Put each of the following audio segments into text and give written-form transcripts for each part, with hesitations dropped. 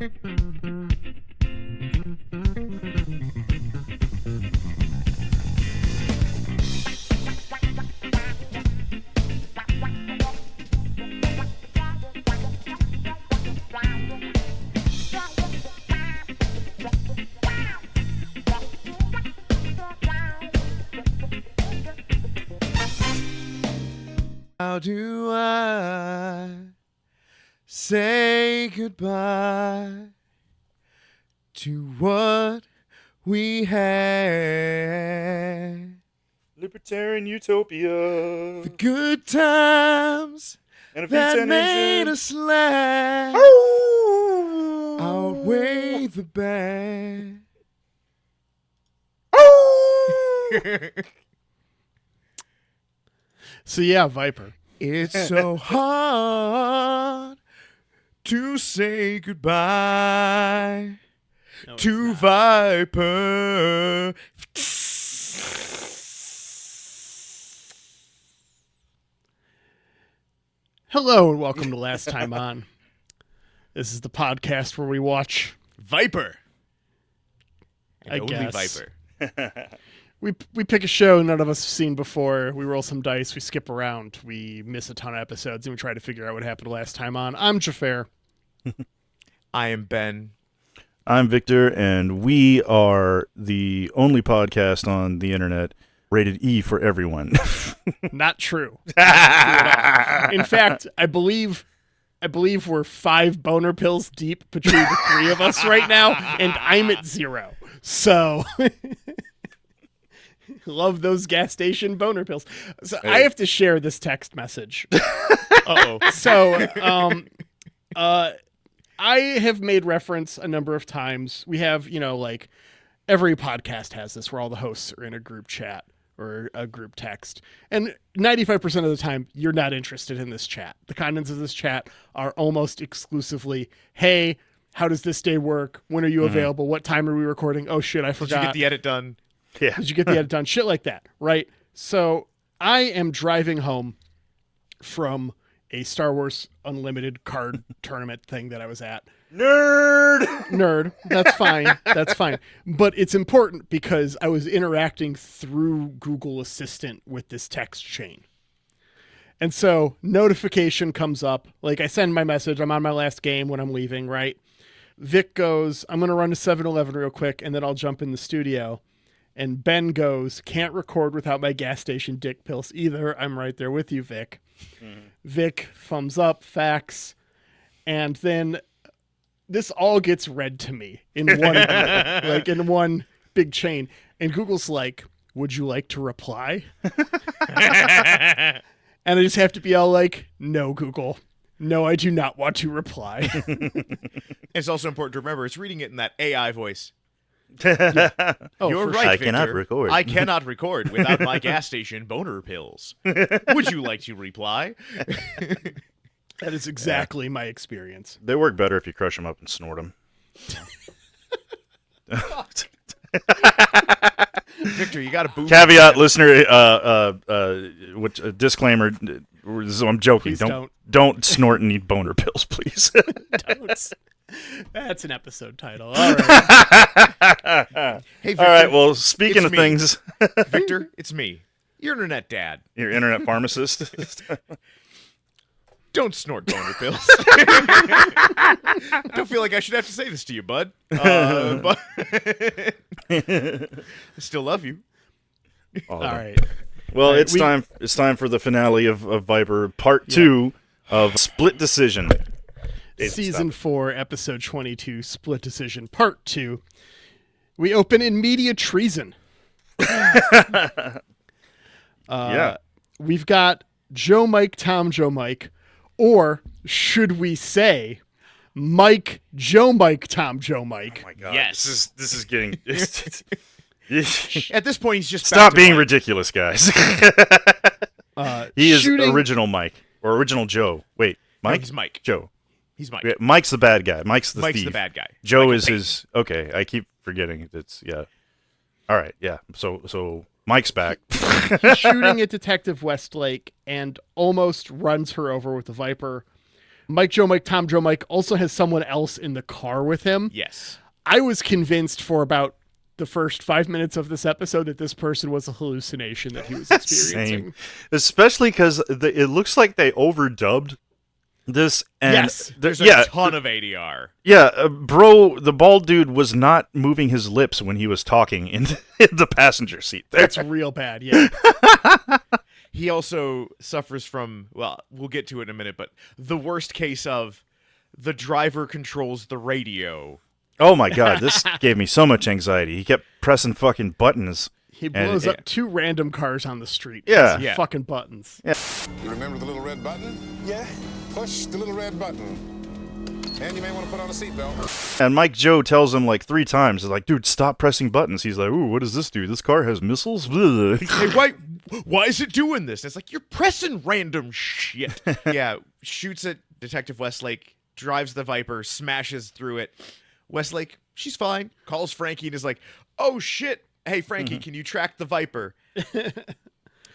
How do I say goodbye to what we had? Libertarian utopia. The good times And a that V10 made engine. us laugh outweigh the bad. So yeah, Viper. It's so hard to say goodbye to Viper. Hello and welcome to Last Time On. This is the podcast where we watch Viper. I only guess. Viper. We pick a show none of us have seen before. We roll some dice. We skip around. We miss a ton of episodes, and we try to figure out what happened last time on. I'm Xhafer. I am Ben. I'm Victor, and we are the only podcast on the internet rated E for everyone. Not true. Not true at all. In fact, I believe we're 5 boner pills deep between the 3 of us right now, and I'm at 0. So, love those gas station boner pills. So I have to share this text message. Uh-oh. So, I have made reference a number of times. We have, like every podcast has this where all the hosts are in a group chat or a group text. And 95% of the time, you're not interested in this chat. The contents of this chat are almost exclusively, hey, how does this day work? When are you available? What time are we recording? Oh, shit, I forgot. Did you get the edit done? Yeah. Did you get the edit done? Shit like that, right? So I am driving home from a Star Wars Unlimited card tournament thing that I was at. Nerd. That's fine. That's fine. But it's important because I was interacting through Google Assistant with this text chain. And so notification comes up. Like I send my message. I'm on my last game when I'm leaving, right? Vic goes, I'm going to run to 7-Eleven real quick and then I'll jump in the studio. And Ben goes, can't record without my gas station dick pills either. I'm right there with you, Vic. Vic, thumbs up, facts. And then this all gets read to me in one like in one big chain. And Google's like, would you like to reply? And I just have to be all like, no, Google. No, I do not want to reply. It's also important to remember it's reading it in that AI voice. Oh, You're for right, sure. I cannot Victor. record. I cannot record without my gas station boner pills. Would you like to reply? That is exactly my experience. They work better if you crush them up and snort them. Victor, you got to boo. Caveat, listener, disclaimer, I'm joking. Please Don't snort and eat boner pills, please. That's an episode title. All right. Hey, Victor, All right, well, speaking it's of me. things, Victor, it's me, your internet dad. your internet pharmacist. Don't snort boner pills. Don't feel like I should have to say this to you, bud. But I still love you. All All right. Well, All right, it's time for the finale of Viper Part 2 of Split Decision. Season 4, Episode 22, Split Decision, Part 2. We open in media treason. Yeah. We've got Joe Mike, Tom Joe Mike, or should we say Mike, Joe Mike, Tom Joe Mike? Oh my God. Yes. This is getting. At this point, he's just Stop back to being Mike. ridiculous, guys. He is original Mike or original Joe. Wait, Mike? No, he's Mike. Joe. He's Mike. Yeah, Mike's the bad guy. Mike's the thief. the bad guy. Joe Michael is Payton. his. Okay, I keep forgetting. It's yeah. All right, yeah. So Mike's back. He's shooting at Detective Westlake and almost runs her over with the Viper. Mike, Joe, Mike, Tom, Joe, Mike also has someone else in the car with him. Yes. I was convinced for about the first 5 minutes of this episode that this person was a hallucination that he was experiencing. Same. Especially because it looks like they overdubbed this. And Yes. There's a ton of ADR. Yeah, bro, the bald dude was not moving his lips when he was talking in the passenger seat there. That's real bad, yeah. He also suffers from, well, we'll get to it in a minute, but the worst case of the driver controls the radio. Oh my god, this gave me so much anxiety. He kept pressing fucking buttons. He blows up two random cars on the street. Yeah. With fucking buttons. Yeah. You remember the little red button? Yeah. Push the little red button. And you may want to put on a seatbelt. And Mike Joe tells him like 3 times, he's like, dude, stop pressing buttons. He's like, ooh, what does this do? This car has missiles? Hey, why is it doing this? And it's like, you're pressing random shit. Yeah, shoots at Detective Westlake, drives the Viper, smashes through it. Westlake, she's fine, calls Frankie and is like, oh shit, hey Frankie, can you track the Viper?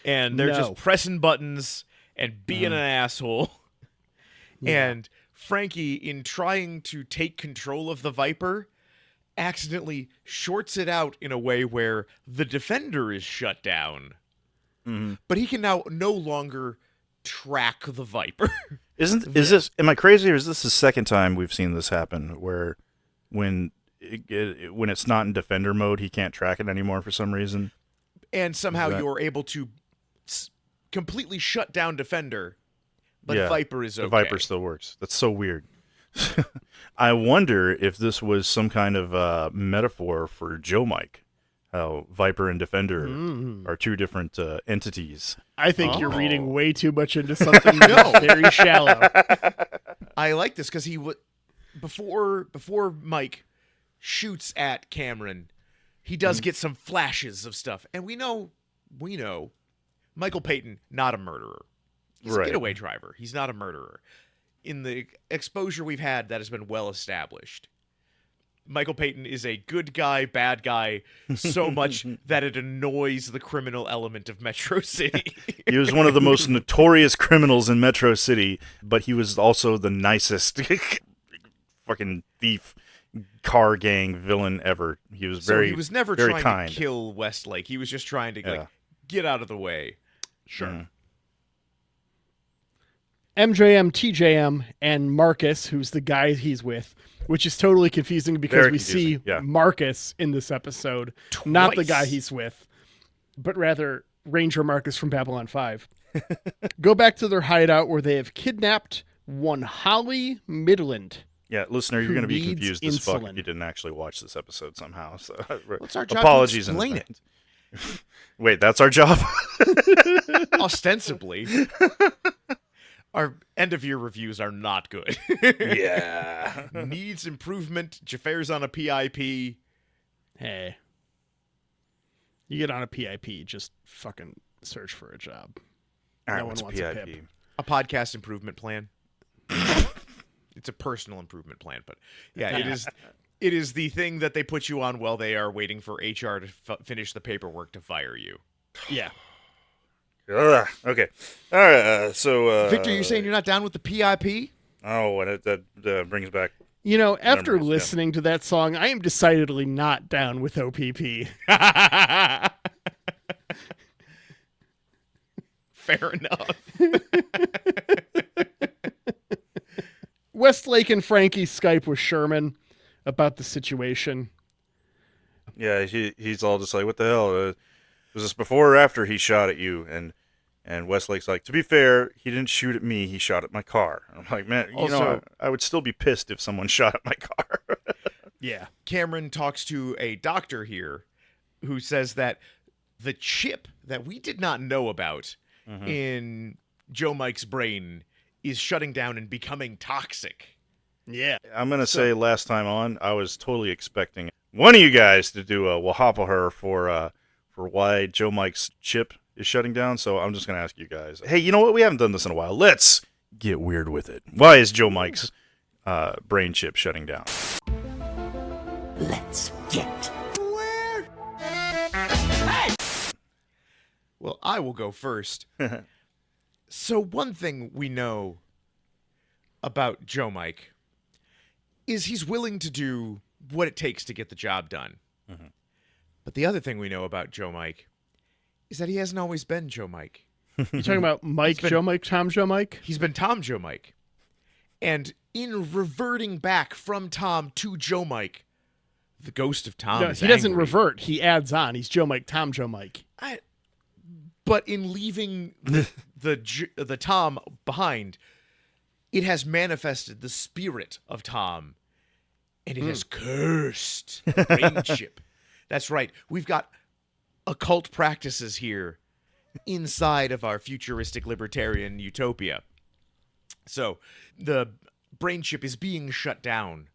And they're just pressing buttons and being an asshole. Yeah. And Frankie, in trying to take control of the Viper, accidentally shorts it out in a way where the Defender is shut down. Mm-hmm. But he can now no longer track the Viper. Am I crazy, or is this the second time we've seen this happen where when it's not in Defender mode, he can't track it anymore for some reason? And somehow you're able to completely shut down Defender, but Viper is okay. The Viper still works. That's so weird. I wonder if this was some kind of metaphor for Joe Mike. How Viper and Defender are 2 different entities. I think you're reading way too much into something very shallow. I like this because before Mike shoots at Cameron, he does get some flashes of stuff, and we know Michael Payton, not a murderer. He's a getaway driver. He's not a murderer. In the exposure we've had, that has been well established. Michael Payton is a good guy, bad guy, so much that it annoys the criminal element of Metro City. He was one of the most notorious criminals in Metro City, but he was also the nicest fucking thief, car gang villain ever. He was he was never very trying kind. to kill Westlake. He was just trying to get out of the way. Sure. MJM, TJM, and Marcus, who's the guy he's with, which is totally confusing because we see Marcus in this episode, not the guy he's with, but rather Ranger Marcus from Babylon 5. Go back to their hideout where they have kidnapped one Holly Midland. Yeah, listener, you're going to be confused as fuck if you didn't actually watch this episode somehow. So, what's our job? Apologies to explain it. Wait, that's our job? Ostensibly. Our end-of-year reviews are not good. Yeah. Needs improvement. Xhafer's on a PIP. Hey. You get on a PIP, just fucking search for a job. All right, no one wants PIP? a pip. A podcast improvement plan. It's a personal improvement plan, but yeah, it is the thing that they put you on while they are waiting for HR to finish the paperwork to fire you. Yeah. Okay. All right. So, Victor, you're saying you're not down with the PIP? Oh, and that brings back. You know, after listening to that song, I am decidedly not down with OPP. Fair enough. Westlake and Frankie Skype with Sherman about the situation. Yeah, he's all just like, what the hell? Was this before or after he shot at you? And Westlake's like, to be fair, he didn't shoot at me. He shot at my car. I'm like, man, I would still be pissed if someone shot at my car. Yeah. Cameron talks to a doctor here who says that the chip that we did not know about in Joe Mike's brain is shutting down and becoming toxic. Yeah. I'm going to say last time on, I was totally expecting one of you guys to do a Wahapa for why Joe Mike's chip is shutting down. So I'm just going to ask you guys, hey, you know what? We haven't done this in a while. Let's get weird with it. Why is Joe Mike's brain chip shutting down? Let's get weird. Hey! Well, I will go first. So one thing we know about Joe Mike is he's willing to do what it takes to get the job done. Mm-hmm. But the other thing we know about Joe Mike is that he hasn't always been Joe Mike. You talking about Mike, been- Joe Mike, Tom Joe Mike? He's been Tom Joe Mike. And in reverting back from Tom to Joe Mike, the ghost of Tom No, is he doesn't angry. revert. He adds on. He's Joe Mike, Tom Joe Mike. But in leaving the Tom behind, it has manifested the spirit of Tom, and it has cursed the brain chip. That's right. We've got occult practices here inside of our futuristic libertarian utopia. So the brain chip is being shut down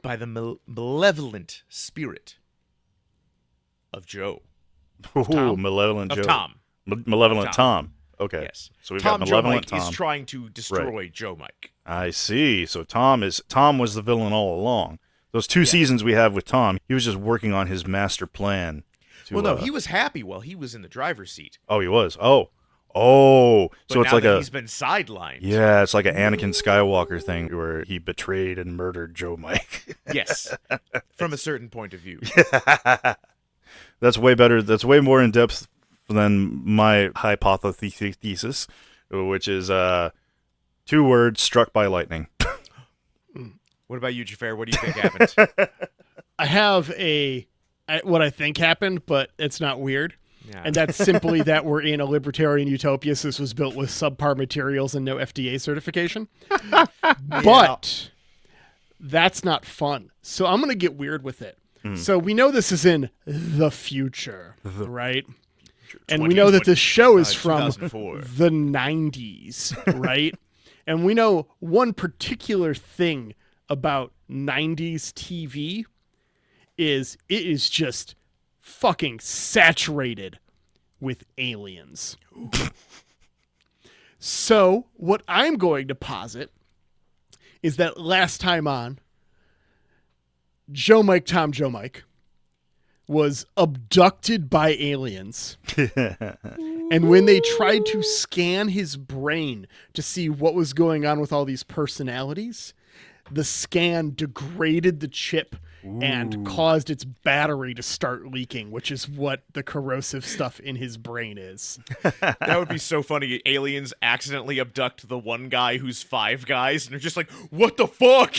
by the malevolent spirit of Joe. Ooh, malevolent Of Joe. Tom. Malevolent Of Tom. Okay. Yes. So we've Tom got Joe malevolent Mike Tom. is trying to destroy Joe Mike. I see. So Tom was the villain all along. Those two seasons we have with Tom, he was just working on his master plan. Well, no, he was happy while he was in the driver's seat. Oh, he was. Oh. But So it's now like that a he's been sidelined. yeah, it's like an Anakin Skywalker thing where he betrayed and murdered Joe Mike. Yes. From a certain point of view. That's way better. That's way more in depth than my hypothesis, which is 2 words: struck by lightning. What about you, Xhafer? What do you think happened? I have what I think happened, but it's not weird. Yeah. And that's simply that we're in a libertarian utopia. So this was built with subpar materials and no FDA certification. But that's not fun. So I'm going to get weird with it. So we know this is in the future, right? And we know that this show is from 2004. the 90s, right? And we know one particular thing about 90s TV is it is just fucking saturated with aliens. So what I'm going to posit is that last time on, Joe Mike, Tom Joe Mike was abducted by aliens. And when they tried to scan his brain to see what was going on with all these personalities, the scan degraded the chip and caused its battery to start leaking, which is what the corrosive stuff in his brain is. That would be so funny. Aliens accidentally abduct the one guy who's 5 guys, and they're just like, what the fuck?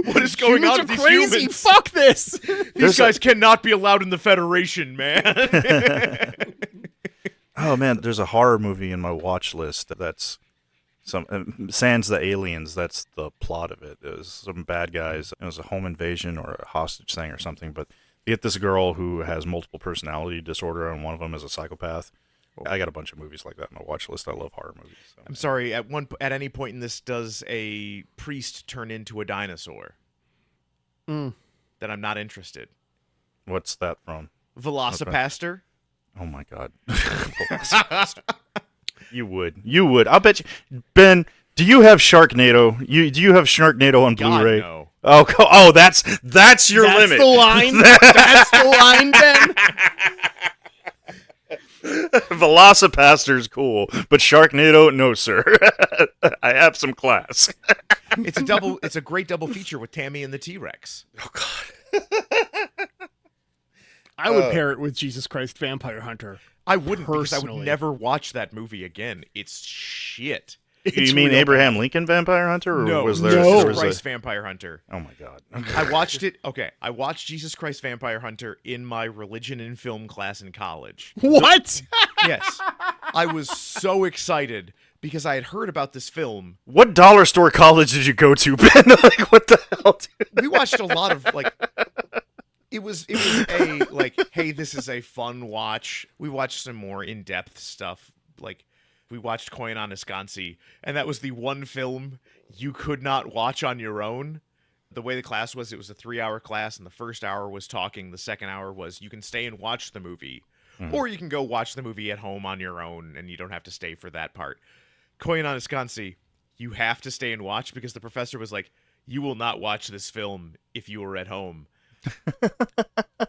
What is going on with these crazy. humans? Fuck this. These guys cannot be allowed in the Federation, man. Oh man, there's a horror movie in my watch list that's sans the aliens. That's the plot of it. It was some bad guys. It was a home invasion or a hostage thing or something. But you get this girl who has multiple personality disorder, and one of them is a psychopath. I got a bunch of movies like that in my watch list. I love horror movies. So. I'm sorry. At any point in this, does a priest turn into a dinosaur? Then I'm not interested. What's that from? Velocipaster. Oh my god. You would. I'll bet you. Ben, do you have Sharknado? Do you have Sharknado on God, Blu-ray? no. Oh, that's your That's limit. the line. That's the line, Ben. Velocipaster's cool, but Sharknado, no, sir. I have some class. It's a great double feature with Tammy and the T-Rex. Oh god. I would pair it with Jesus Christ Vampire Hunter. I wouldn't because I Personally. would never watch that movie again. It's shit. You mean Abraham Lincoln Vampire Hunter, or No, was there? No. there was Christ a, Vampire Hunter. oh my god. I watched it. Okay, I watched Jesus Christ Vampire Hunter in my religion and film class in college. What? Yes, I was so excited because I had heard about this film. What dollar store college did you go to, Ben? Like, what the hell? Dude? We watched a lot of like. It was a like, hey, this is a fun watch. We watched some more in-depth stuff. Like, we watched Coin on Escansi, and that was the one film you could not watch on your own. The way the class was, it was a 3-hour class, and the first hour was talking. The second hour was you can stay and watch the movie, or you can go watch the movie at home on your own, and you don't have to stay for that part. Coin on Escansi, you have to stay and watch because the professor was like, you will not watch this film if you were at home.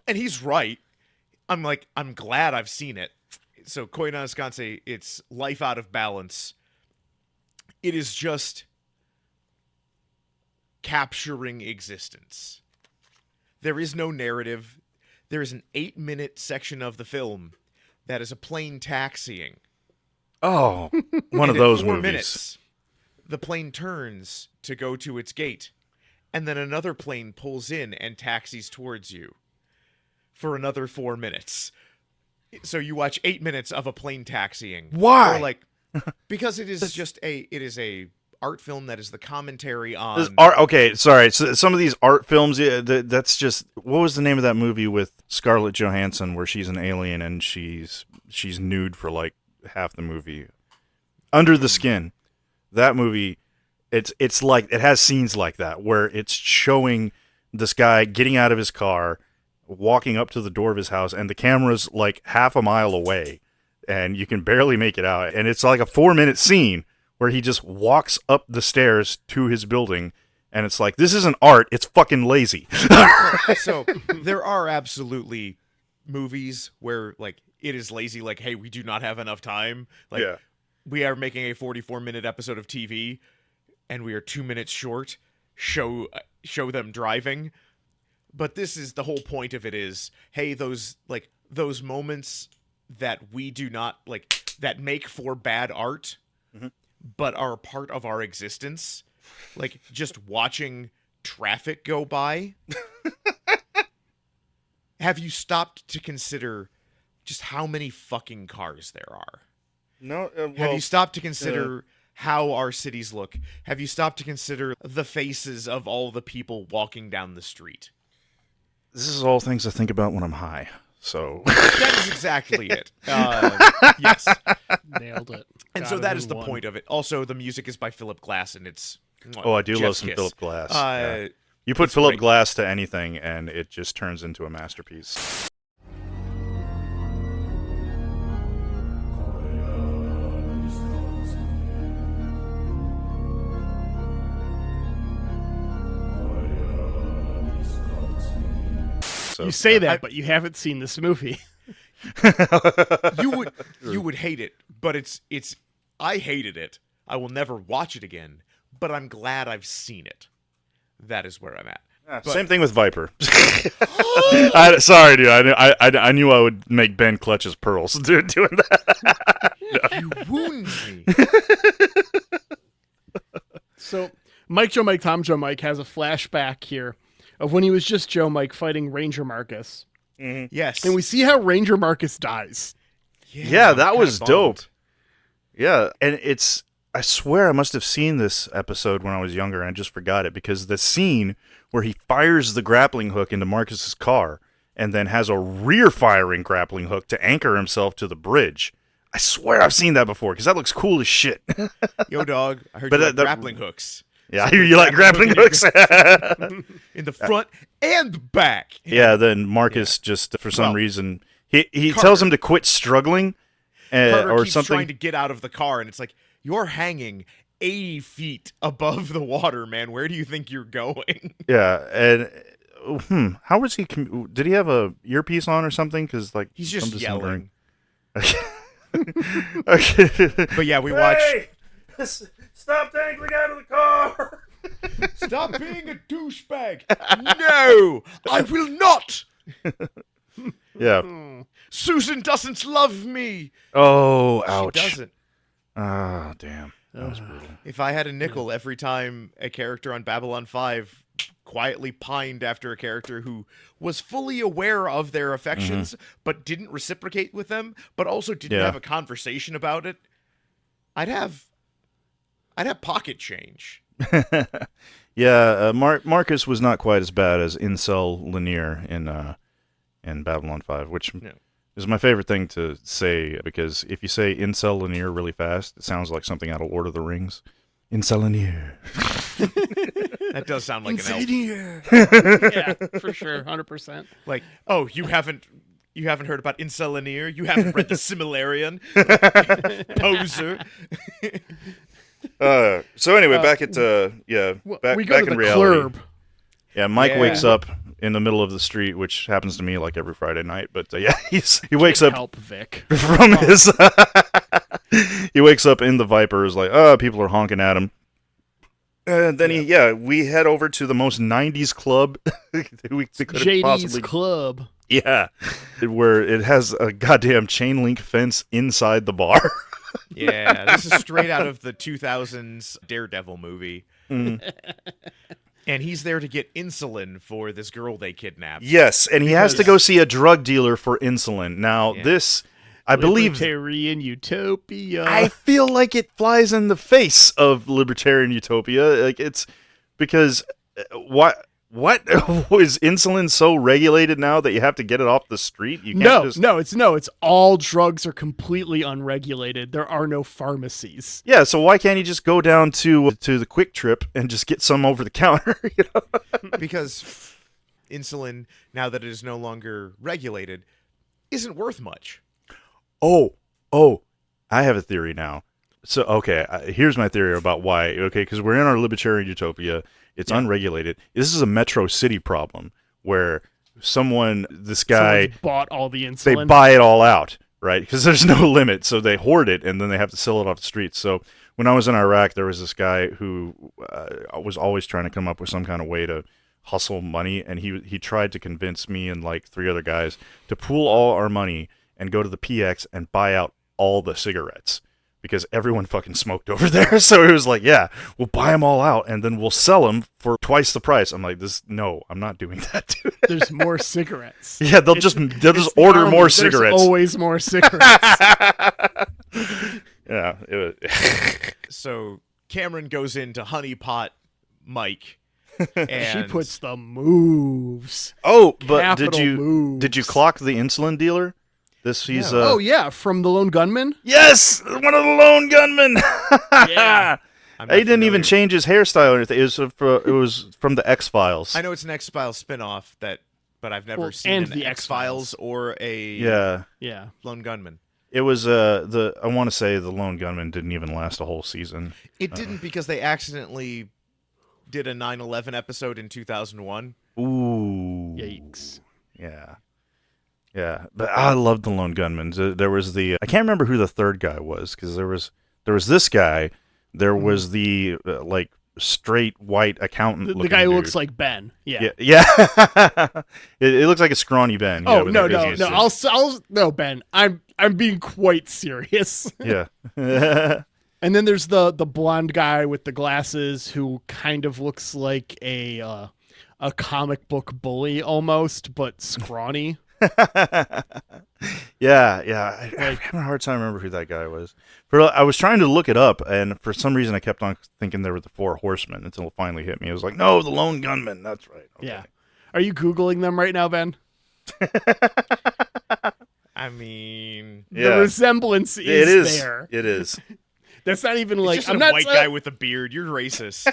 And he's right. I'm glad I've seen it. So Coin on Escansi, it's life out of balance. it is just capturing existence. There is no narrative. There is an 8-minute section of the film that is a plane taxiing. Oh, one of And in those 4 movies. minutes, the plane turns to go to its gate, and then another plane pulls in and taxis towards you for another 4 minutes. So you watch 8 minutes of a plane taxiing. Why? Or like, because it is just a art film that is the commentary on. This art, okay, sorry. So some of these art films, yeah, that's just, what was the name of that movie with Scarlett Johansson where she's an alien and she's nude for like half the movie? Under the Skin. That movie, it's like, it has scenes like that where it's showing this guy getting out of his car, walking up to the door of his house, and the camera's like half a mile away and you can barely make it out. And it's like a 4-minute scene where he just walks up the stairs to his building, and it's like, this isn't art, it's fucking lazy. So there are absolutely movies where like it is lazy, like, hey, we do not have enough time. Like, Yeah. we are making a 44-minute episode of TV, and we are 2 minutes short. Show them driving. But this is the whole point of it is, hey, those moments that we do not like, that make for bad art, but are a part of our existence, like just watching traffic go by. Have you stopped to consider just how many fucking cars there are? No, Have you stopped to consider how our cities look? Have you stopped to consider the faces of all the people walking down the street? this is all things I think about when I'm high. So That is exactly it. Yes. Nailed it. And Got so it that in is the one. point of it. Also, the music is by Philip Glass, and it's oh, I do love chef's some kiss. Philip Glass. Yeah. Uh, You put it's Philip great. Glass to anything, and it just turns into a masterpiece. So, You say that, but you haven't seen this movie. you would hate it, but it's I hated it. I will never watch it again, but I'm glad I've seen it. That is where I'm at. But- same thing with Viper. Sorry, dude. I knew I would make Ben clutch his pearls doing that. You wound me. So, Mike Joe Mike Tom Joe Mike has a flashback here of when he was just Joe Mike fighting Ranger Marcus. Yes. And we see how Ranger Marcus dies. Yeah, I'm that kinda was bummed. dope. Yeah, and I swear I must have seen this episode when I was younger and I just forgot it, because the scene where he fires the grappling hook into Marcus's car and then has a rear firing grappling hook to anchor himself to the bridge. I swear I've seen that before, because that looks cool as shit. Yo, dog, I heard But you like that- grappling hooks. Yeah, you like grappling hooks? In the front and the back. Yeah, then Marcus just, for some Well, reason, he Carter- tells him to quit struggling Carter or keeps something. trying to get out of the car, and it's like, you're hanging 80 feet above the water, man. Where do you think you're going? Yeah, and how was he? Did he have a earpiece on or something? Because like He's just I'm yelling. Okay. But yeah, we watch. Stop dangling out of the car! Stop being a douchebag. No, I will not. Yeah. Susan doesn't love me. Oh, ouch. She doesn't. Oh, damn. That was brutal. If I had a nickel every time a character on Babylon 5 quietly pined after a character who was fully aware of their affections but didn't reciprocate with them, but also didn't Yeah. have a conversation about it, I'd have pocket change. Yeah, Marcus was not quite as bad as Incel Lanier in Babylon 5, which No. is my favorite thing to say, because if you say Incel Lanier really fast, it sounds like something out of Lord of the Rings. Incel Lanier. That does sound like an elf. Yeah, for sure, 100%. Like, oh, you haven't heard about Incelanier? You haven't read the Similarian? Poser. So anyway, back at Well, back, we go back to in the reality. club. Yeah, Mike Yeah. wakes up in the middle of the street, which happens to me like every Friday night. But yeah, he wakes up Help, Vic. from his He wakes up in the Viper, is like, oh, people are honking at him. And then we head over to the most 90s club we could have JD's possibly. Club. Yeah, where it has a goddamn chain link fence inside the bar. Yeah, this is straight out of the 2000s Daredevil movie. Mm. And he's there to get insulin for this girl they kidnapped. Yes, and he has to go see a drug dealer for insulin. Now, this, I believe... Libertarian utopia. I feel like it flies in the face of libertarian utopia. Like, it's... Because... What is insulin so regulated now that you have to get it off the street? You can't it's all drugs are completely unregulated. There are no pharmacies. Yeah, so why can't you just go down to the Quick Trip and just get some over the counter? You know? Because insulin, now that it is no longer regulated, isn't worth much. Oh, I have a theory now. So, okay, here's my theory about why. Okay, because we're in our libertarian utopia. It's unregulated. This is a metro city problem where someone bought all the insulin. They buy it all out, right? Because there's no limit, so they hoard it, and then they have to sell it off the streets. So when I was in Iraq, there was this guy who was always trying to come up with some kind of way to hustle money, and he tried to convince me and like 3 other guys to pool all our money and go to the PX and buy out all the cigarettes. Because everyone fucking smoked over there. So he was like, yeah, we'll buy them all out and then we'll sell them for twice the price. I'm like, no, I'm not doing that, dude. There's more cigarettes. Yeah, they'll just order more cigarettes. There's always more cigarettes. Yeah. So Cameron goes into Honeypot Mike. And she puts the moves. Oh, but Capital did you clock the insulin dealer? He's oh yeah, from the Lone Gunman. Yes, one of the Lone Gunmen. Yeah, he didn't even change his hairstyle or anything. It was from the X-Files. I know it's an X-Files spinoff but I've never seen and an the X-Files or a Lone Gunman. It was I want to say the Lone Gunman didn't even last a whole season. It didn't because they accidentally did a 9/11 episode in 2001. Ooh, yikes! Yeah. Yeah, but I loved the Lone Gunman. There was I can't remember who the third guy was, because there was this guy, there was the like straight white accountant. The guy who looks like Ben. Yeah. It looks like a scrawny Ben. Oh no! No, Ben. I'm being quite serious. Yeah. And then there's the blonde guy with the glasses who kind of looks like a comic book bully almost, but scrawny. Yeah. I'm having a hard time remember who that guy was. I was trying to look it up, and for some reason I kept on thinking they were the 4 Horsemen until it finally hit me. It was like, no, the Lone Gunman. That's right. Okay. Yeah. Are you Googling them right now, Ben? I mean, the resemblance is there. It is. That's not even like I'm not white guy with a beard. You're racist.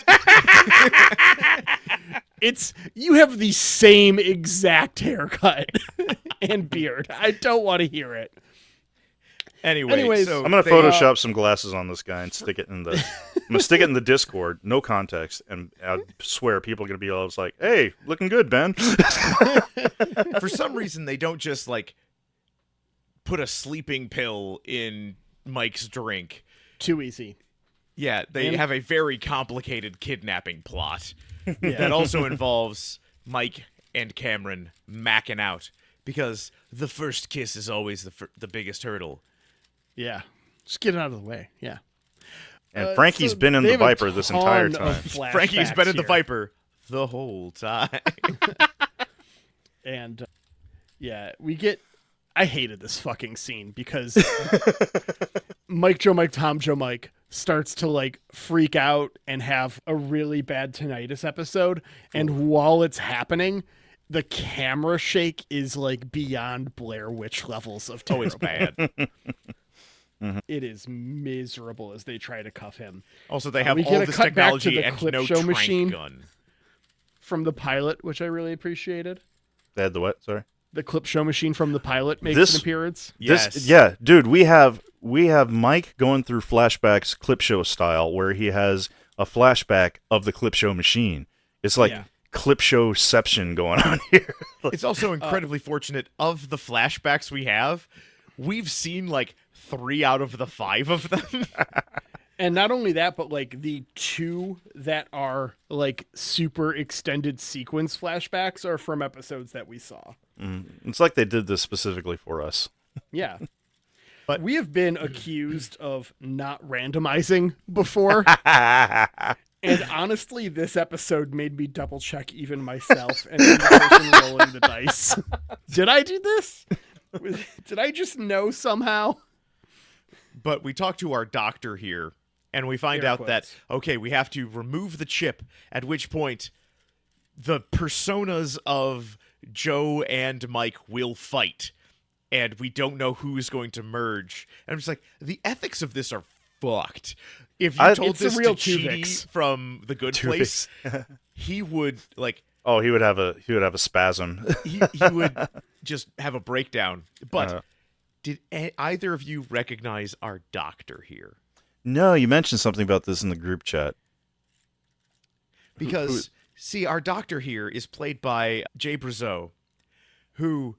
You have the same exact haircut and beard. I don't want to hear it. Anyways, I'm gonna Photoshop some glasses on this guy and stick it in the. I'm gonna stick it in the Discord, no context, and I swear people are gonna be all like, "Hey, looking good, Ben." For some reason, they don't just like put a sleeping pill in Mike's drink. Too easy. Yeah, they have a very complicated kidnapping plot that also involves Mike and Cameron macking out, because the first kiss is always the biggest hurdle. Yeah, just get it out of the way. Yeah. And Frankie's been in the Viper this entire time. Frankie's been in the Viper the whole time. And I hated this fucking scene because Mike, Joe, Mike, Tom, Joe, Mike starts to like freak out and have a really bad tinnitus episode. And while it's happening, the camera shake is like beyond Blair Witch levels of terrible. Oh, it's bad. It is miserable as they try to cuff him. Also, they have all this technology and no show trank machine gun. From the pilot, which I really appreciated. They had the what? Sorry? The clip show machine from the pilot makes an appearance. Yes. Yeah, dude, we have Mike going through flashbacks clip show style where he has a flashback of the clip show machine. It's like clip showception going on here. It's also incredibly fortunate of the flashbacks we have. We've seen like 3 out of the 5 of them. And not only that, but like the 2 that are like super extended sequence flashbacks are from episodes that we saw. It's like they did this specifically for us. Yeah. But- we have been accused of not randomizing before. And honestly, this episode made me double check even myself and the person rolling the dice. Did I do this? Did I just know somehow? But we talk to our doctor here, and we find Air out that, quotes. okay, we have to remove the chip, at which point the personas of Joe and Mike will fight, and we don't know who is going to merge. And I'm just like, the ethics of this are fucked. If you told It's a this to real Chidi Tuvix. from The Good Place, he would, like, Oh, he would have a spasm. he would just have a breakdown. But did either of you recognize our doctor here? No, you mentioned something about this in the group chat. Because, see, our doctor here is played by Jay Brazeau, who,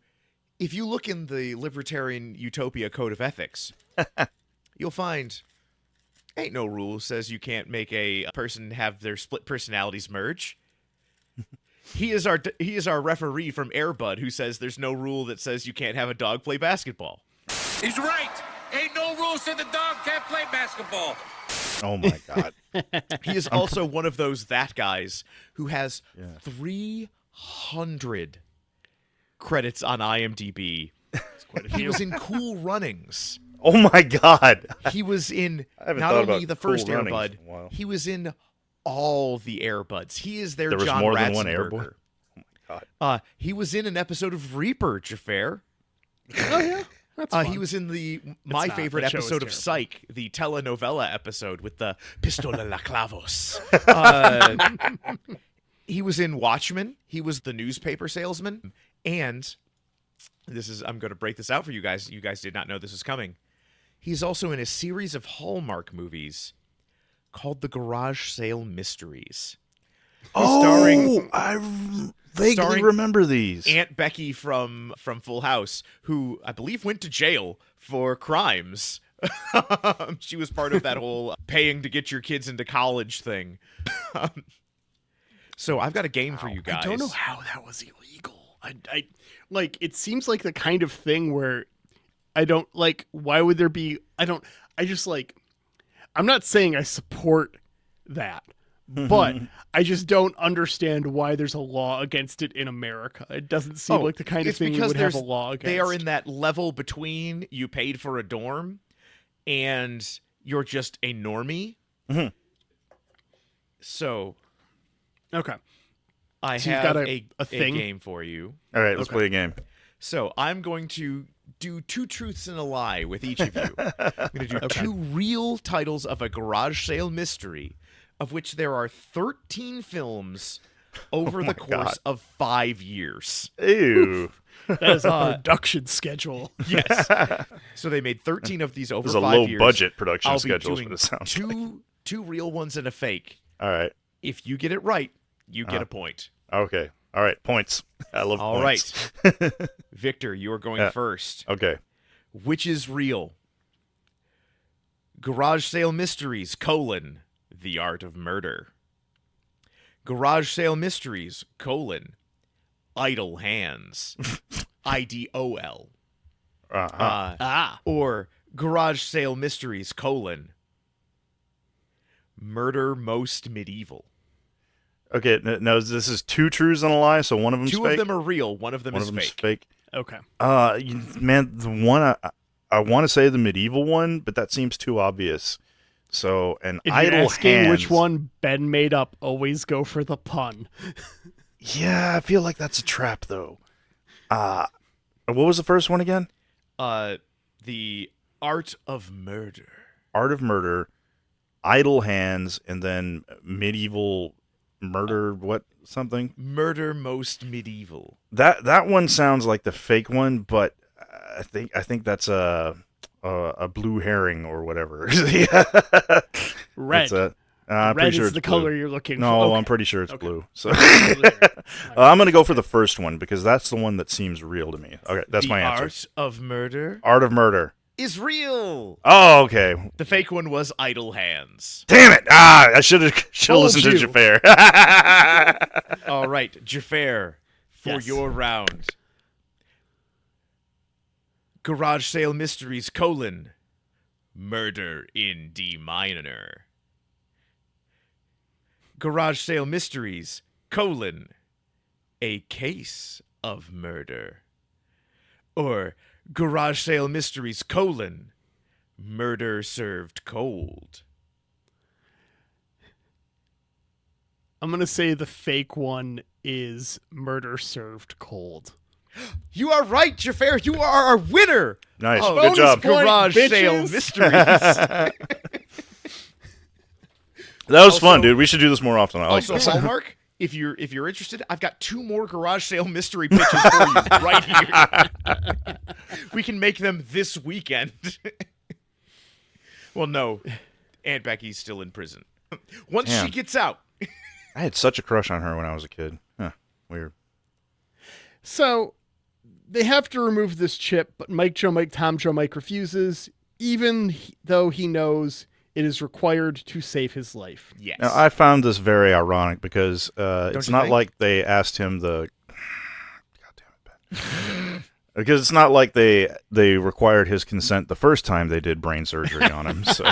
if you look in the Libertarian Utopia Code of Ethics, you'll find ain't no rule says you can't make a person have their split personalities merge. He is our referee from Airbud, who says there's no rule that says you can't have a dog play basketball. He's right. Ain't no rule said the dog can't play basketball. Oh my god. He is also one of those guys who has 300 credits on IMDb. He was in Cool Runnings. Oh my god. He was in I haven't not thought only about the first Cool Runnings Airbud, in a while. he was in all the Airbuds. He is their There was John more Ratzenberger. than one Airbud? Oh my god. He was in an episode of Reaper, Xhafer. Oh, yeah. That's fun. He was in my not. favorite That show is episode of terrible. Psych, the telenovela episode with the Pistola la Clavos. He was in Watchmen. He was the newspaper salesman. And I'm going to break this out for you guys. You guys did not know this was coming. He's also in a series of Hallmark movies called The Garage Sale Mysteries. Oh, I vaguely starring remember these. Aunt Becky from Full House, who I believe went to jail for crimes. She was part of that whole paying to get your kids into college thing. So I've got a game for you guys. I don't know how that was illegal. I like, it seems like the kind of thing where I don't like, why would there be, I'm not saying I support that, but I just don't understand why there's a law against it in America. It doesn't seem like the kind of it's thing you because would have a law against. They are in that level between you paid for a dorm and you're just a normie. Mhm. So Okay. I So you've have got a a thing? game for you. All right, let's Okay. play a game. So I'm going to do 2 truths and a lie with each of you. I'm going to do 2 real titles of a garage sale mystery, of which there are 13 films over the course of 5 years. Ew. That is a production schedule. Yes. So they made 13 of these over This is a 5 low years. budget production I'll schedule. be Is doing what it sounds like. two real ones and a fake. All right. If you get it right, you get a point. Okay. All right. Points. I love All points. right. Victor, you are going first. Okay. Which is real? Garage Sale Mysteries, The Art of Murder. Garage Sale Mysteries, Idle Hands. IDOL. Uh-huh. Or Garage Sale Mysteries, Murder Most Medieval. Okay. No, this is 2 truths and a lie, so one of them's 2 fake. of them are real, one of them One is of them's fake. fake. Okay. Man, the one I want to say the medieval one, but that seems too obvious. So, an If idle you're asking hands. which one Ben made up, always go for the pun. Yeah, I feel like that's a trap, though. What was the first one again? The Art of Murder. Art of Murder, Idle Hands, and then medieval murder. What something? Murder Most Medieval. That one sounds like the fake one, but I think that's a blue herring or whatever. Yeah. Red. I'm Red pretty sure is it's the blue. color you're looking No, for. Okay. I'm pretty sure it's blue. So There. I'm gonna go for the first one because that's the one that seems real to me. Okay, that's the my answer. Art of Murder. Art of Murder. is real. Oh, okay. The fake one was idle hands. Damn it! I should have listened to you. Xhafer. All right, Xhafer, for Yes. your round. Garage Sale Mysteries, Murder in D minor. Garage Sale Mysteries, A Case of Murder. Or Garage Sale Mysteries, Murder Served Cold. I'm going to say the fake one is Murder Served Cold. You are right, Xhafer. You are our winner. Nice. Oh, Good bonus job. point, Garage Sale bitches. Mysteries. That was Also- fun, dude. We should do this more often. I like Also, this. Hallmark, if you're interested, I've got 2 more garage sale mystery pitches for you right here. We can make them this weekend. Well, no, Aunt Becky's still in prison. Once Damn. she gets out, I had such a crush on her when I was a kid. Huh. Weird. So they have to remove this chip, but Mike, Joe, Mike, Tom, Joe, Mike refuses, even though he knows it is required to save his life. yes. Now, I found this very ironic because it's you not think? like they asked him the. God damn it, Ben. Because it's not like they required his consent the first time they did brain surgery on him. So,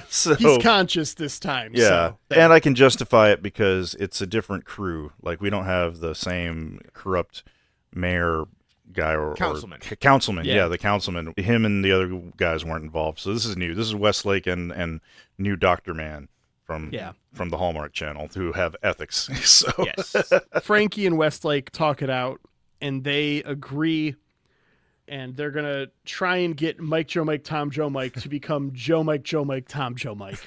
so He's conscious this time. yeah, So and I can justify it because it's a different crew. Like we don't have the same corrupt mayor guy or Councilman. Councilman. Yeah. Yeah, the councilman. Him and the other guys weren't involved. So this is new. This is Westlake and new Dr. Man from the Hallmark Channel who have ethics. So Yes. Frankie and Westlake talk it out, and they agree, and they're going to try and get Mike, Joe, Mike, Tom, Joe, Mike to become Joe, Mike, Joe, Mike, Tom, Joe, Mike.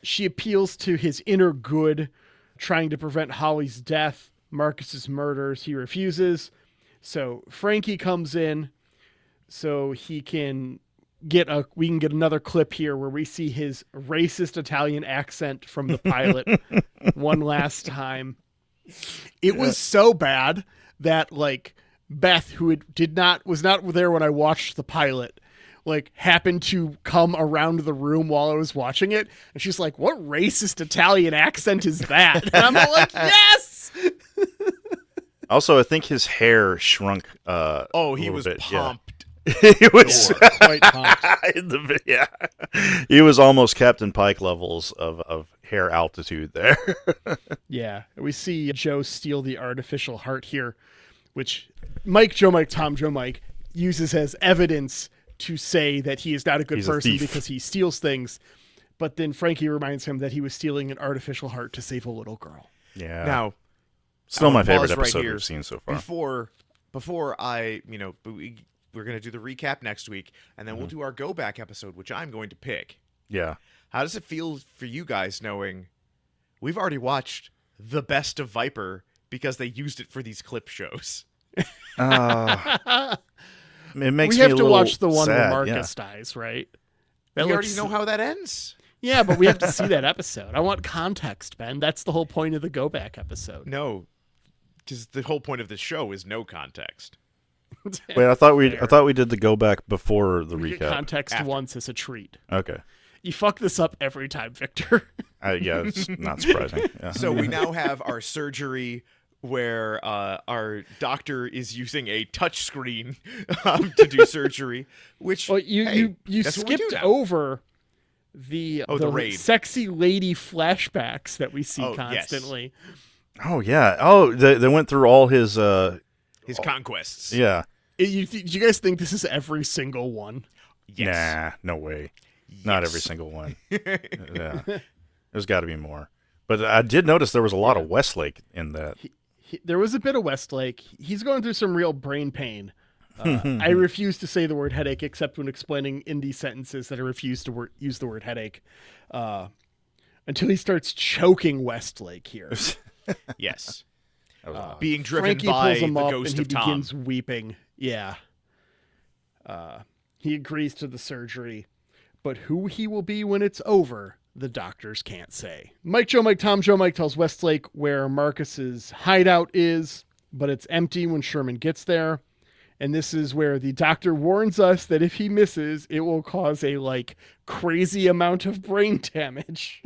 She appeals to his inner good, trying to prevent Holly's death, Marcus's murders. He refuses. So Frankie comes in so we can get another clip here where we see his racist Italian accent from the pilot one last time. It was so bad that like Beth, who was not there when I watched the pilot, like happened to come around the room while I was watching it, and she's like, "What racist Italian accent is that?" And I'm all like, "Yes." also, I think his hair shrunk. Oh, he a little was bit. pumped. Yeah. He was Quite pumped. yeah. He was almost Captain Pike levels of hair altitude there. Yeah, we see Joe steal the artificial heart here, which Mike, Joe, Mike, Tom, Joe, Mike uses as evidence to say that he is not a good He's a person thief. because he steals things. But then Frankie reminds him that he was stealing an artificial heart to save a little girl. Yeah. Now, still I my wanna favorite pause right episode here we've seen so far. before I, we're going to do the recap next week, and then we'll do our go back episode, which I'm going to pick. Yeah. How does it feel for you guys knowing we've already watched the best of Viper because they used it for these clip shows? It makes We me have a to little watch the one sad, where yeah. Marcus dies, right? We That already looks- know how that ends. Yeah, but we have to see that episode. I want context, Ben. That's the whole point of the go back episode. No, because the whole point of this show is no context. Wait, I thought we did the go back before the We get recap. context After. once as a treat. Okay. You fuck this up every time, Victor. Yeah, it's not surprising. Yeah. So we now have our surgery where our doctor is using a touch screen to do surgery, which Well, you that's what we do skipped now. over the the raid. sexy lady flashbacks that we see Oh, yes. constantly. Oh yeah. Oh, they went through all his. his conquests. Yeah. Do you guys think this is every single one? Yes. Nah, no way. Not every Yes. single one. Yeah. There's got to be more. But I did notice there was a lot of Westlake in that. There was a bit of Westlake. He's going through some real brain pain. I refuse to say the word headache except when explaining in these sentences that I refuse to use the word headache until he starts choking Westlake here. Yes. That was odd. Being driven Frankie by pulls him the up ghost and he of Tom. begins weeping. Yeah. He agrees to the surgery, but who he will be when it's over, the doctors can't say. Mike, Joe, Mike, Tom, Joe, Mike tells Westlake where Marcus's hideout is, but it's empty when Sherman gets there. And this is where the doctor warns us that if he misses, it will cause a crazy amount of brain damage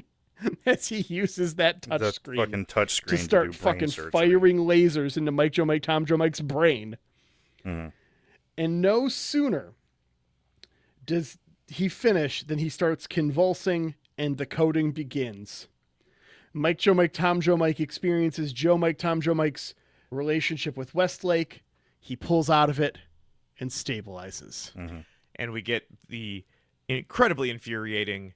as he uses that touchscreen fucking touchscreen to start do brain fucking surgery. firing lasers into Mike, Joe, Mike, Tom, Joe, Mike's brain. Mhm. And no sooner does he finish than he starts convulsing and the coding begins. Mike, Joe, Mike, Tom, Joe, Mike experiences Joe, Mike, Tom, Joe, Mike's relationship with Westlake. He pulls out of it and stabilizes. Mm-hmm. And we get the incredibly infuriating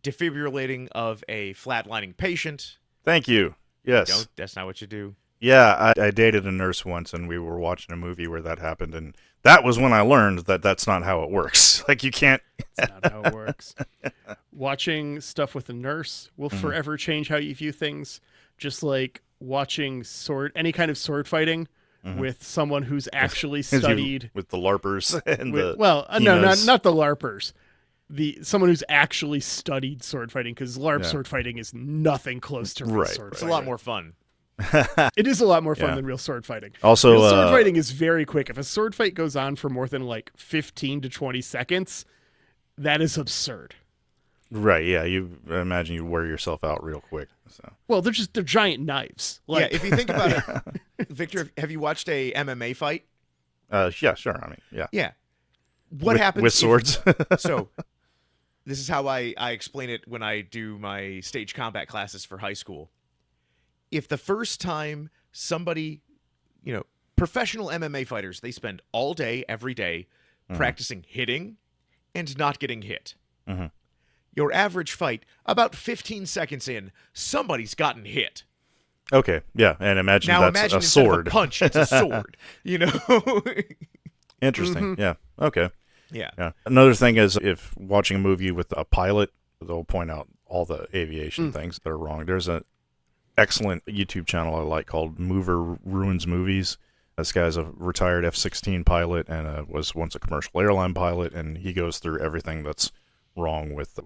defibrillating of a flatlining patient. Thank you. Yes. That's not what you do. Yeah, I dated a nurse once, and we were watching a movie where that happened, and that was when I learned that that's not how it works. Like, you can't... That's not how it works. Watching stuff with a nurse will forever change how you view things. Just like watching any kind of sword fighting with someone who's actually studied... With the LARPers and the... Well, no, not the LARPers. Someone who's actually studied sword fighting, because LARP sword fighting is nothing close to real sword It's fighting. a lot more fun. It is a lot more fun than real sword fighting. Also, real sword fighting is very quick. If a sword fight goes on for more than 15 to 20 seconds, that is absurd. Right, yeah. I imagine you wear yourself out real quick. So. Well, they're giant knives. Yeah, if you think about it, Victor, have you watched a MMA fight? Yeah, sure. I mean, yeah. Yeah. What happens with swords? So, this is how I explain it when I do my stage combat classes for high school. If the first time somebody, professional MMA fighters, they spend all day, every day, practicing hitting and not getting hit. Mm-hmm. Your average fight, about 15 seconds in, somebody's gotten hit. Okay, yeah, and imagine Now that's imagine a instead sword. of a punch, it's a sword. Interesting. Yeah. Okay. Yeah. Another thing is, if watching a movie with a pilot, they'll point out all the aviation things that are wrong. There's an excellent YouTube channel I like called Mover Ruins Movies. This guy's a retired F-16 pilot and was once a commercial airline pilot, and he goes through everything that's wrong with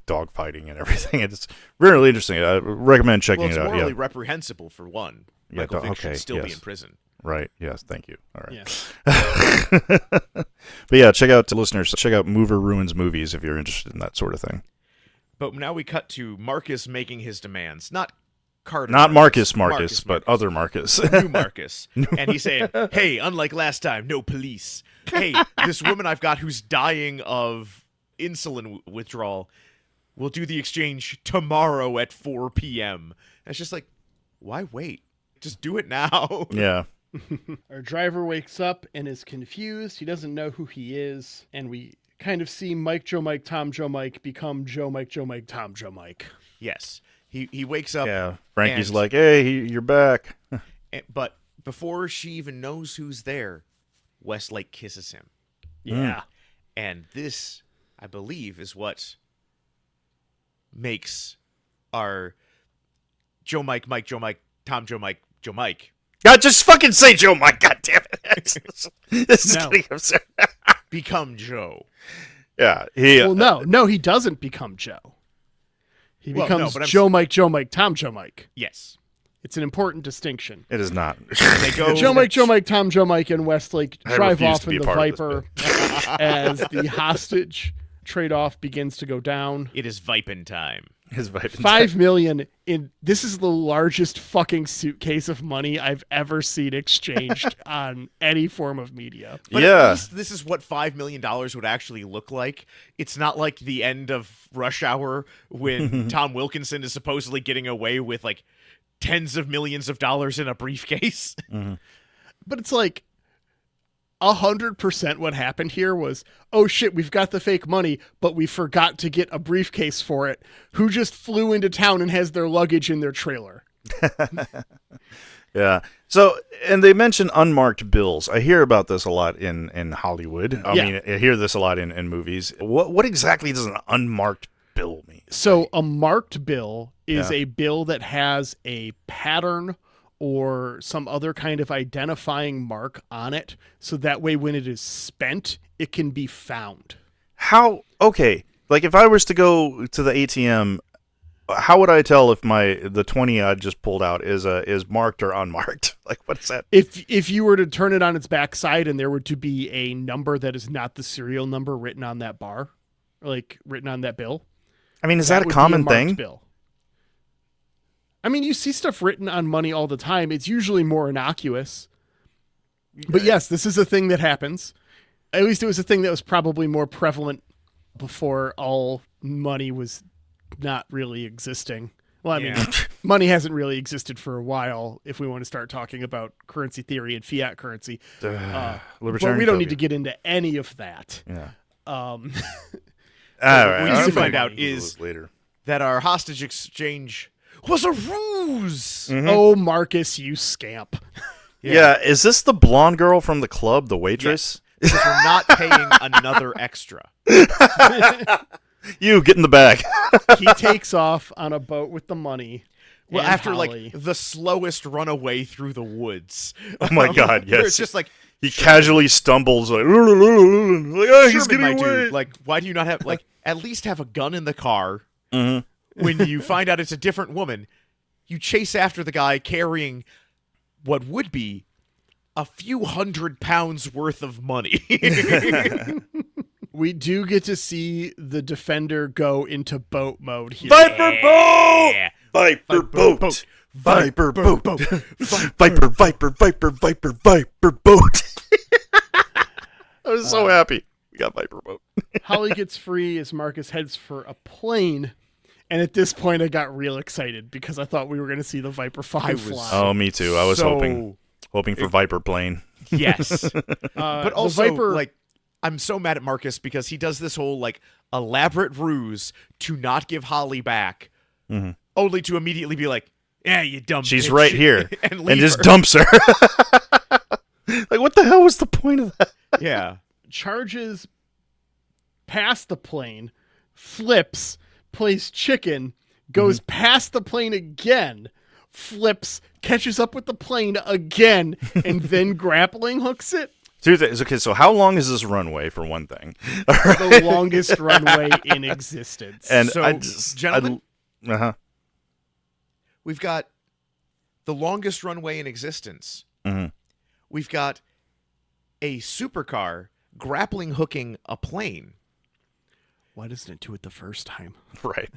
dogfighting and everything. It's really interesting. I recommend checking it out. It's morally Yeah. reprehensible, for one. Yeah, Michael Vick okay, should still be yes. in prison. Right. Yes. Thank you. All right. Yeah. But yeah, check out Mover Ruins Movies if you're interested in that sort of thing. But now we cut to Marcus making his demands. Not Carter. Not Marcus, but other Marcus. New Marcus. And he's saying, hey, unlike last time, no police. Hey, this woman I've got who's dying of insulin withdrawal, we'll do the exchange tomorrow at 4 p.m. And it's just like, why wait? Just do it now. Yeah. Our driver wakes up and is confused. He doesn't know who he is. And we kind of see Mike, Joe, Mike, Tom, Joe, Mike become Joe, Mike, Joe, Mike, Tom, Joe, Mike. Yes. He wakes up. Yeah. Frankie's and- like, hey, you're back. But before she even knows who's there, Westlake kisses him. Yeah. And this, I believe, is what makes our Joe Mike, Mike, Joe Mike, Tom Joe Mike, Joe Mike. God, just fucking say Joe Mike. God damn it. This is No. getting absurd. Become Joe. Yeah. No, he doesn't become Joe. He Well, no, becomes but I'm Joe Mike, Joe Mike, Tom Joe Mike. Yes. It's an important distinction. It is not. They go. Joe Mike, Joe Mike, Tom Joe Mike, and Westlake I drive refuse off to be in a the part of Viper this as the hostage trade-off begins to go down. It is Vipin time. His wife. $5 million in this is the largest fucking suitcase of money I've ever seen exchanged on any form of media. But Yeah. at least this is what $5 million would actually look like. It's not like the end of Rush Hour when Tom Wilkinson is supposedly getting away with like tens of millions of dollars in a briefcase. But it's like 100% what happened here was, oh shit, we've got the fake money, but we forgot to get a briefcase for it. Who just flew into town and has their luggage in their trailer? Yeah. So, and they mention unmarked bills. I hear about this a lot in Hollywood. I mean, I hear this a lot in movies. What exactly does an unmarked bill mean? So a marked bill is Yeah. a bill that has a pattern or some other kind of identifying mark on it. So that way when it is spent, it can be found. How? Okay. Like if I was to go to the ATM, how would I tell if the 20 I just pulled out is marked or unmarked? Like, what is that? If you were to turn it on its backside and there were to be a number that is not the serial number written on that bar, like written on that bill. I mean, is that a would be common marked thing? Bill. I mean, you see stuff written on money all the time. It's usually more innocuous. But yes, this is a thing that happens. At least it was a thing that was probably more prevalent before all money was not really existing. Well, I mean, money hasn't really existed for a while if we want to start talking about currency theory and fiat currency. But we don't need to get into any of that. Yeah. What we need to find out is later that our hostage exchange was a ruse. Mm-hmm. Oh, Marcus, you scamp. Yeah, is this the blonde girl from the club, the waitress? Yes. Because we're not paying another extra. You, get in the bag. He takes off on a boat with the money. Well, and after Holly. like the slowest runaway through the woods. Oh my God, Where yes. it's just like He casually stumbles like, oh, he's Sherman, getting my away. dude, like, why do you not have like at least have a gun in the car? Mm-hmm. When you find out it's a different woman, you chase after the guy carrying what would be a few £100 worth of money. We do get to see the Defender go into boat mode here. Viper boat! Viper boat! Viper boat! Viper, Viper, Viper, Viper, Viper boat! I was so happy. We got Viper boat. Holly gets free as Marcus heads for a plane. And at this point, I got real excited because I thought we were going to see the Viper 5 fly. Oh, me too. I was So- hoping for Viper plane. Yes. But also, the Viper, like, I'm so mad at Marcus because he does this whole, like, elaborate ruse to not give Holly back, only to immediately be like, yeah, you dumb She's bitch," right here. and, leave And just her. dumps her. Like, what the hell was the point of that? Yeah. charges past the plane, flips, plays chicken, goes past the plane again, flips, catches up with the plane again, and then grappling hooks it. Two things. Okay, so how long is this runway, for one thing? The longest runway in existence. And So, gentlemen, uh-huh. we've got the longest runway in existence. Mhm. We've got a supercar grappling hooking a plane. Why doesn't it do it the first time? Right.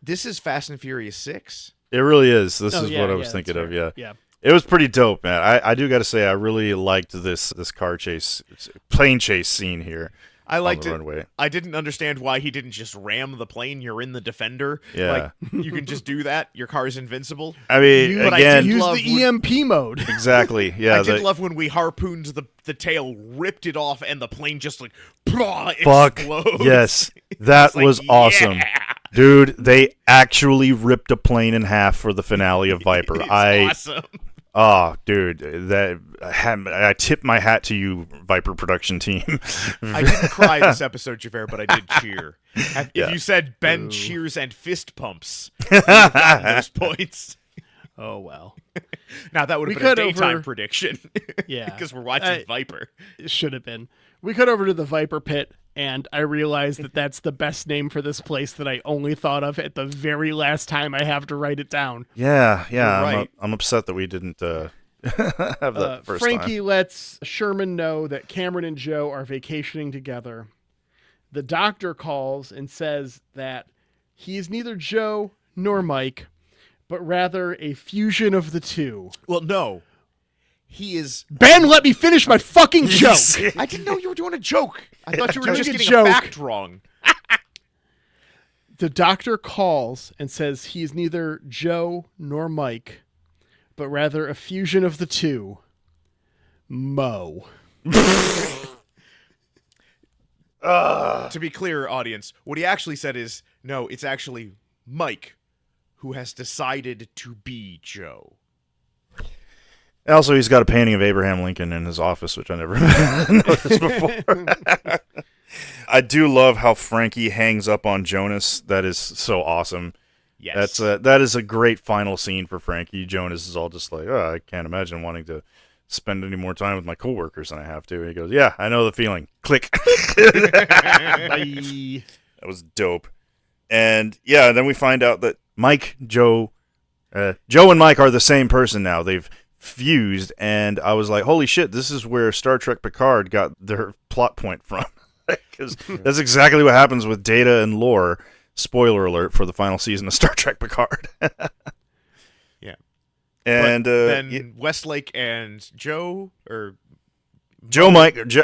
This is Fast and Furious 6. It really is. This Oh, is yeah, what I yeah, was thinking that's of, fair. yeah. Yeah. It was pretty dope, man. I do got to say, I really liked this car chase, plane chase scene here. I liked on the it. runway. I didn't understand why he didn't just ram the plane. You're in the Defender. Yeah. Like, you can just do that. Your car's invincible. I mean, But I again, did Use love the EMP mode. exactly. Yeah. I did love when we harpooned the tail, ripped it off, and the plane just like fuck. explodes. Yes. That It's like, was awesome. yeah. Dude, they actually ripped a plane in half for the finale of Viper. It's awesome. Oh, dude, I tip my hat to you, Viper production team. I didn't cry this episode, Xhafer, but I did cheer. If Yeah. you said Ben cheers and fist pumps, you've gotten those points. Oh, well. Now, that would We have been a cut daytime over- prediction. Yeah. Because we're watching Viper. It should have been. We cut over to the Viper Pit, and I realized that that's the best name for this place that I only thought of at the very last time I have to write it down. Yeah. You're right. I'm upset that we didn't have that first Frankie time. lets Sherman know that Cameron and Joe are vacationing together. The doctor calls and says that he is neither Joe nor Mike, but rather a fusion of the two. Well, no. He is... Ben, let me finish my fucking joke. I didn't know you were doing a joke. I thought you were Doing just a getting joke. a fact wrong. The doctor calls and says he is neither Joe nor Mike, but rather a fusion of the two. Mo. To be clear, audience, what he actually said is, no, it's actually Mike who has decided to be Joe. Also, he's got a painting of Abraham Lincoln in his office, which I never noticed before. I do love how Frankie hangs up on Jonas. That is so awesome. Yes. That is a great final scene for Frankie. Jonas is all just like, oh, I can't imagine wanting to spend any more time with my coworkers than I have to. He goes, yeah, I know the feeling. Click. Bye. That was dope. And yeah, then we find out that Joe and Mike are the same person now. They've fused, and I was like, holy shit, this is where Star Trek Picard got their plot point from. Because that's exactly what happens with Data and Lore. Spoiler alert for the final season of Star Trek Picard. Yeah. And then Westlake and Joe, or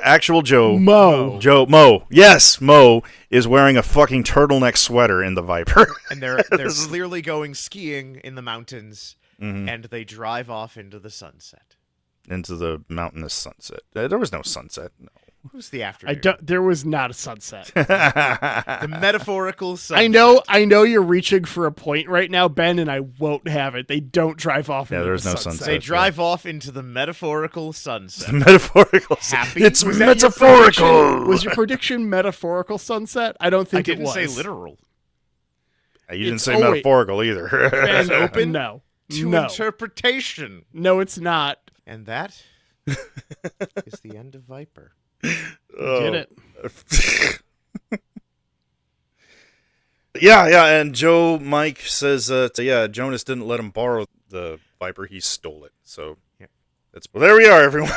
actual Joe. Mo. Yes, Mo is wearing a fucking turtleneck sweater in the Viper. and they're clearly going skiing in the mountains, and they drive off into the sunset. Into the mountainous sunset. There was no sunset. No. It was the afternoon. There was not a sunset. The metaphorical sunset. I know you're reaching for a point right now, Ben, and I won't have it. They don't drive off into there's the no sunset. They drive off into the metaphorical sunset. Metaphorical. Happy? It's Was that your metaphorical. prediction? Was your prediction metaphorical sunset? I don't think I didn't it was. say literal. You didn't It's say always- metaphorical either. Ben, open No. To No. interpretation. No, it's not. And that is the end of Viper. Get it? Yeah, and Joe Mike says Jonas didn't let him borrow the Viper, he stole it. So there we are, everyone.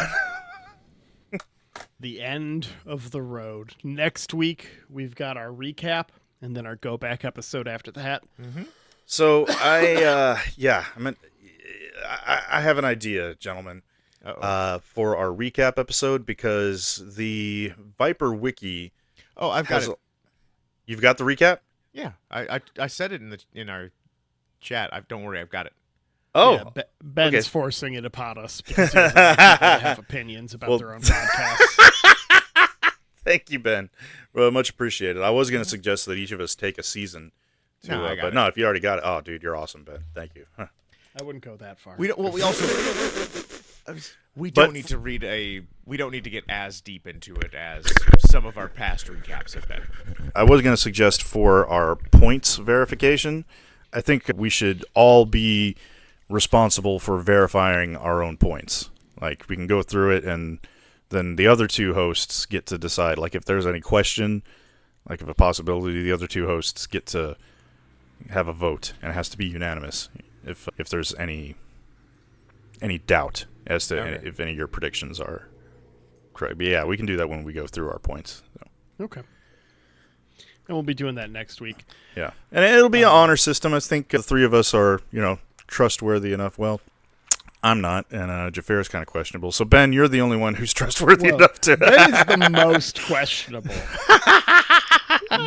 The end of the road. Next week, we've got our recap and then our go back episode after that. So I have an idea, gentlemen, for our recap episode, because the Viper Wiki. Oh, I've got it. You've got the recap? Yeah, I said it in our chat. Don't worry, I've got it. Oh, Yeah, Ben's okay. forcing it upon us because he doesn't want people to have opinions about their own podcasts. Thank you, Ben. Well, much appreciated. I was going to suggest that each of us take a season. No, I got but it. no, if you already got it, oh, dude, you're awesome, Ben. Thank you. Huh. I wouldn't go that far. We don't. Well, we also we But- don't need to read a. We don't need to get as deep into it as some of our past recaps have been. I was going to suggest for our points verification, I think we should all be responsible for verifying our own points. Like, we can go through it, and then the other two hosts get to decide. Like, if there's any question, like if a possibility, the other two hosts get to have a vote, and it has to be unanimous. If there's any doubt as to if any of your predictions are correct. But yeah, we can do that when we go through our points. So. Okay. And we'll be doing that next week. Yeah, and it'll be an honor system. I think the three of us are, trustworthy enough. Well, I'm not, and Xhafer is kind of questionable. So Ben, you're the only one who's trustworthy enough to. Ben is the most questionable.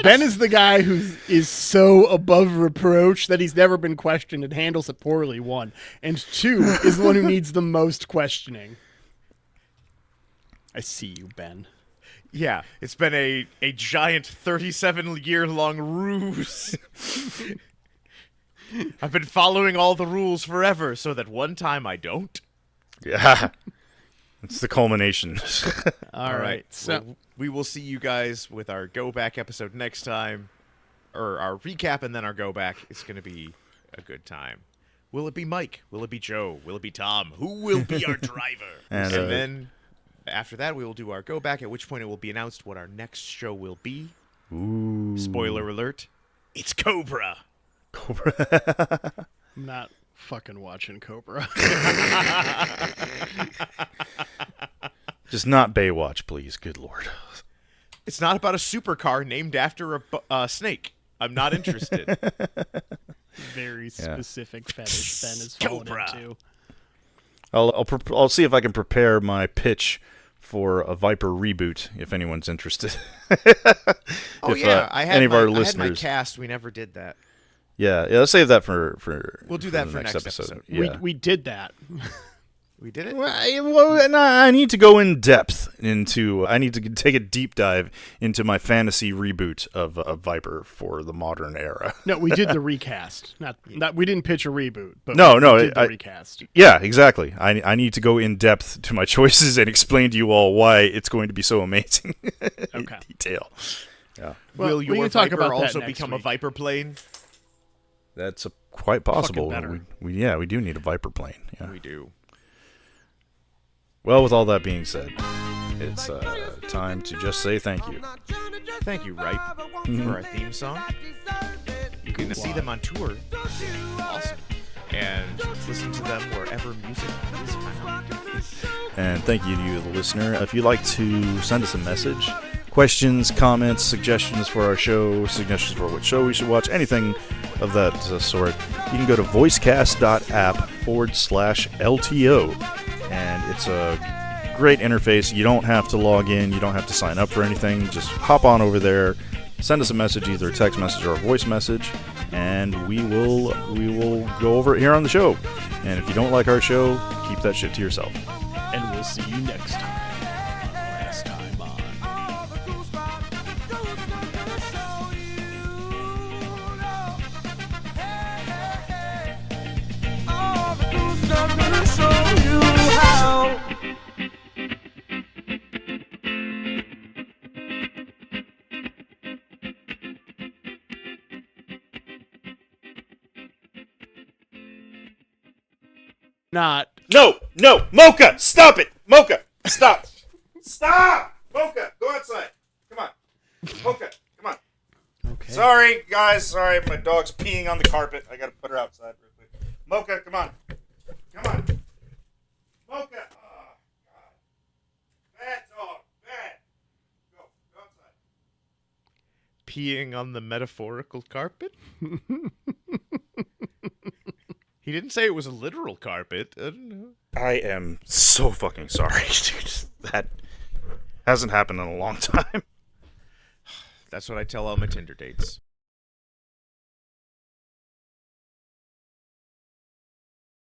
Ben is the guy who is so above reproach that he's never been questioned and handles it poorly, one. And two, is the one who needs the most questioning. I see you, Ben. Yeah, it's been a giant 37-year-long ruse. I've been following all the rules forever, so that one time I don't. Yeah, it's the culmination. All right. So Well, we will see you guys with our go back episode next time, or our recap and then our go back. It's going to be a good time. Will it be Mike? Will it be Joe? Will it be Tom? Who will be our driver? And, And then after that, we will do our go back, at which point it will be announced what our next show will be. Ooh. Spoiler alert. It's Cobra. I'm not fucking watching Cobra. Just not Baywatch, please. Good Lord. It's not about a supercar named after a snake. I'm not interested. Very specific fetish Ben is falling Cobra. into. I'll see if I can prepare my pitch for a Viper reboot if anyone's interested. Oh, If, yeah. I had any of our I had my listeners. cast. We never did that. Yeah, let's save that for We'll do that the for next episode. Yeah. We did that. We did it? I need to go in depth into. I need to take a deep dive into my fantasy reboot of Viper for the modern era. No, we did the recast. Not we didn't pitch a reboot, but No, we no, did the I- recast. Yeah, exactly. I need to go in depth to my choices and explain to you all why it's going to be so amazing. In Okay. detail. Yeah, Well, Will we your can talk Viper about that also next become a week. Viper plane? that's quite possible. better. We do need a Viper plane. Yeah. We do. Well, with all that being said, it's time to just say thank you. Thank you, Ripe, for our theme song. You can see them on tour. Awesome. and listen to them wherever music is found. And thank you to you, the listener. If you'd like to send us a message, questions, comments, suggestions for our show, suggestions for what show we should watch, anything of that sort, you can go to voicecast.app/LTO. And it's a great interface. You don't have to log in. You don't have to sign up for anything. Just hop on over there, send us a message, either a text message or a voice message, and we will go over it here on the show. And if you don't like our show, keep that shit to yourself. And we'll see you next time. Last time on. Not. No, Mocha, stop it! Mocha, stop! Stop! Mocha, go outside. Come on. Mocha, come on. Okay. Sorry, guys, sorry. My dog's peeing on the carpet. I gotta put her outside real quick. Mocha, come on. Come on. Mocha. Oh, God. Bad dog, bad. Go outside. Peeing on the metaphorical carpet? He didn't say it was a literal carpet. I don't know. I am so fucking sorry, dude. That hasn't happened in a long time. That's what I tell all my Tinder dates.